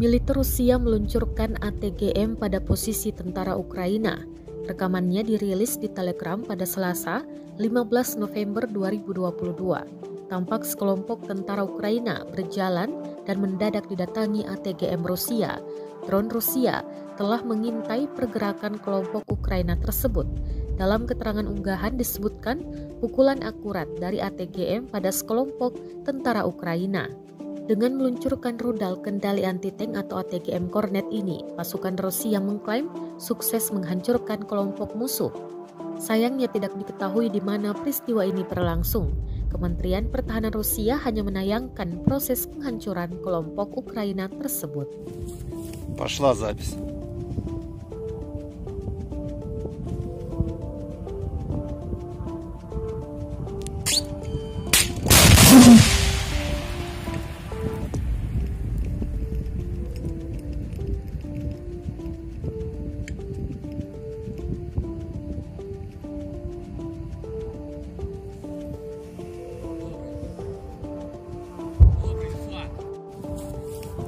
Militer Rusia meluncurkan ATGM pada posisi tentara Ukraina. Rekamannya dirilis di Telegram pada Selasa, 15 November 2022. Tampak sekelompok tentara Ukraina berjalan dan mendadak didatangi ATGM Rusia. Drone Rusia telah mengintai pergerakan kelompok Ukraina tersebut. Dalam keterangan unggahan disebutkan pukulan akurat dari ATGM pada sekelompok tentara Ukraina. Dengan meluncurkan rudal kendali anti-tank atau ATGM Kornet ini, pasukan Rusia mengklaim sukses menghancurkan kelompok musuh. Sayangnya tidak diketahui di mana peristiwa ini berlangsung. Kementerian Pertahanan Rusia hanya menayangkan proses penghancuran kelompok Ukraina tersebut. Пошла запись.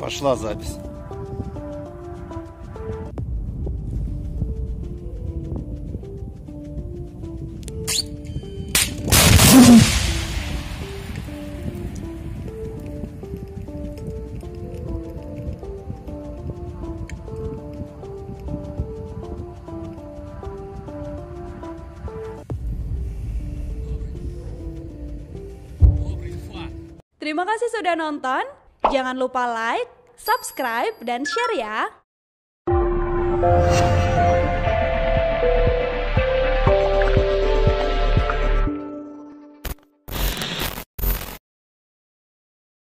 Пошла запись. Terima kasih sudah nonton. Jangan lupa like, subscribe, dan share ya.